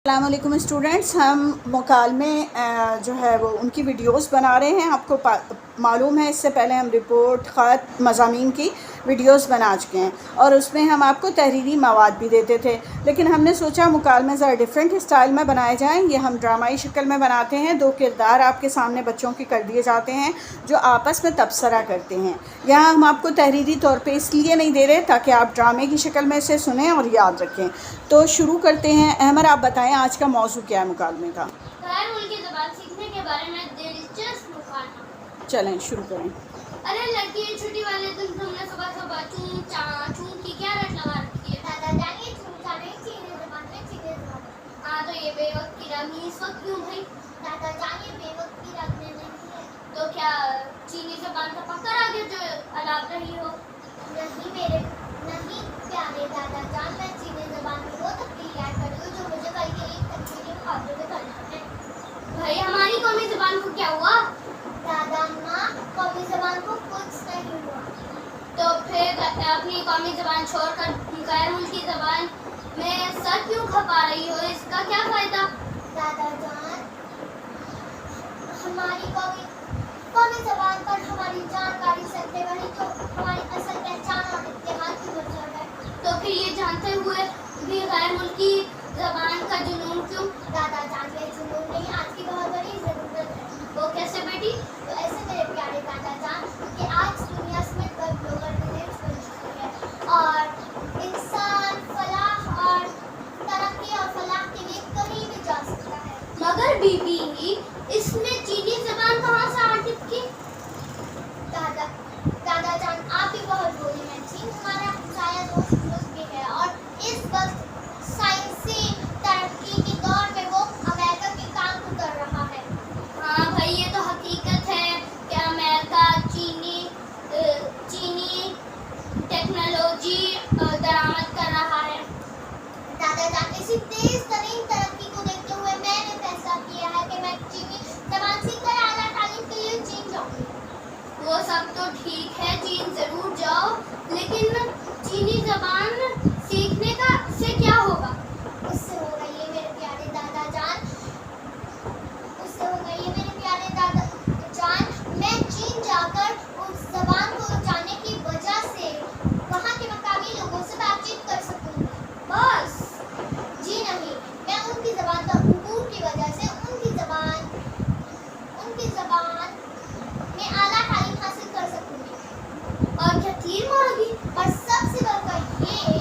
السلام علیکم اسٹوڈنٹس، ہم مکالمے جو ہے وہ ان کی ویڈیوز بنا رہے ہیں۔ آپ کو معلوم ہے اس سے پہلے ہم رپورٹ، خط، مضامین کی ویڈیوز بنا چکے ہیں اور اس میں ہم آپ کو تحریری مواد بھی دیتے تھے، لیکن ہم نے سوچا مکالمے ذرا ڈیفرنٹ اسٹائل میں بنائے جائیں۔ یہ ہم ڈرامائی شکل میں بناتے ہیں، دو کردار آپ کے سامنے بچوں کے کر دیے جاتے ہیں جو آپس میں تبصرہ کرتے ہیں۔ یہاں ہم آپ کو تحریری طور پہ اس لیے نہیں دے رہے تاکہ آپ ڈرامے کی شکل میں اسے سنیں اور یاد رکھیں۔ تو شروع کرتے ہیں۔ احمد، آپ بتائیں آج کا موضوع کیا ہے مکالمے کا؟ غیر ملکی زبان سیکھنے کے بارے میں دلچسپ مکالمہ۔ چلیں شروع کریں۔ ارے لڑکی، چھٹی والے دن تم نے صبح صبح چون چون کی کیا رٹ لگا رکھی ہے؟ دادا جان، یہ چون چا نہیں، چینی زبان میں چینی زبان۔ ہاں تو یہ بے وقت کی رگنی اس وقت کیوں بھائی؟ دادا جان، یہ بے وقت کی رگنی نہیں ہے تو کیا چینی زبان کا پکڑ آگے جو الاپ رہی ہو؟ نہیں پیارے دادا جان، میں چینی زبان میں وہ تبدیلی ایڈ کر دوں جو مجھے کل کے لیے تبدیلی مقابلے میں کرنا ہے۔ بھائی ہماری قومی زبان کو کیا ہوا؟ دادا ماں، قومی زبان کو کچھ نہیں ہوا۔ تو پھر اپنی قومی زبان چھوڑ کر غیر ملکی زبان میں سر کیوں کھپا رہی ہو؟ اس کا کیا فائدہ؟ دادا جان، ہماری قومی زبان پر ہماری جانکاری سے وہی تو ہماری اصل پہچان اور اتحاد کی وجہ ہے۔ تو پھر یہ جانتے ہوئے بھی غیر ملکی زبان کا جنون کیوں؟ دادا جان، یہ جنون نہیں، آج کی بہت بڑی ضرورت ہے۔ وہ کیسے بیٹی؟ تو ایسے میرے پیارے دادا جان کہ آج دنیا میں گلوبل ولیج بن چکی ہے اور انسان فلاح اور ترقی اور فلاح کے لیے کہیں بھی جا سکتا ہے۔ مگر بی بی، اس میں چینی زبان کہاں سے آ ٹپکی؟ دادا جان، آپ بھی بہت بولی ہیں۔ چین ہمارا ہمسایہ دوست ملک بھی ہے اور اس وقت سائنسی ترقی کے دور میں وہ امریکہ کے کام کو کر رہا ہے۔ ہاں بھائی، یہ تو حقیقت ہے کہ امریکہ چینی ٹیکنالوجی درآمد کر رہا ہے۔ دادا جان، اسی تیز ترین ترقی کو دیکھتے ہوئے میں نے فیصلہ کیا ہے کہ میں چینی زبان سیکھ کر اعلیٰ تعلیم کے لیے چین جاؤں گی۔ وہ سب تو ٹھیک ہے، چین ضرور جاؤ، لیکن چینی زبان سیکھنے کا سے کیا ہوگا؟ اس سے ہوگا یہ میرے پیارے دادا جان، میں چین جا کر اس زبان کو جاننے کی وجہ سے وہاں کے مقامی لوگوں سے بات چیت کر سکوں گی۔ بس؟ جی نہیں، میں ان کی زبان کا عبور کی وجہ سے ان کی زبان میں اعلیٰ تعلیم حاصل کر سکوں گی۔ اور کیا تیر مار گی؟ اور سب سے بڑھ کر یہ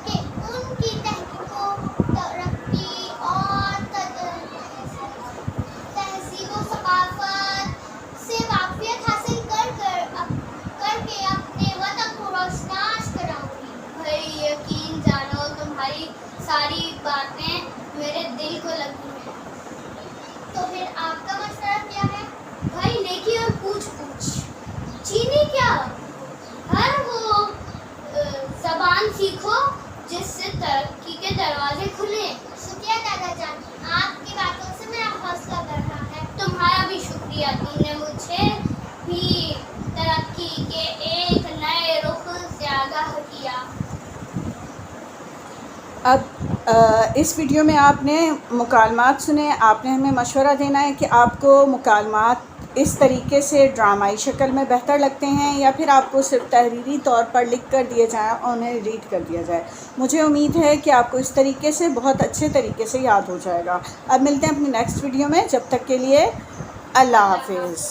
کہ ان کی تحقیقوں، ترقی اور تہذیب و ثقافت سے واقفیت حاصل کر کے اپنے وطن کو روشناس کراؤں گی۔ بھائی یقین جانو، تمہاری ساری باتیں میرے دل کو لگی ہیں۔ تو پھر آپ کا مشورہ کیا ہے؟ بھائی نیکی اور پوچھ چینی کیا، ہر وہ زبان سیکھو جس سے ترقی کے دروازے کھلیں۔ شکریہ دادا جان، آپ کی باتوں سے میرا حوصلہ بڑھ رہا ہے۔ تمہارا بھی شکریہ، تم نے مجھے بھی ترقی کے ایک نئے رخ سے آگاہ کیا۔ اب اس ویڈیو میں آپ نے مکالمات سنے، آپ نے ہمیں مشورہ دینا ہے کہ آپ کو مکالمات اس طریقے سے ڈرامائی شکل میں بہتر لگتے ہیں یا پھر آپ کو صرف تحریری طور پر لکھ کر دیے جائیں اور انہیں ریڈ کر دیا جائے۔ مجھے امید ہے کہ آپ کو اس طریقے سے بہت اچھے طریقے سے یاد ہو جائے گا۔ اب ملتے ہیں اپنی نیکسٹ ویڈیو میں، جب تک کے لیے اللہ حافظ۔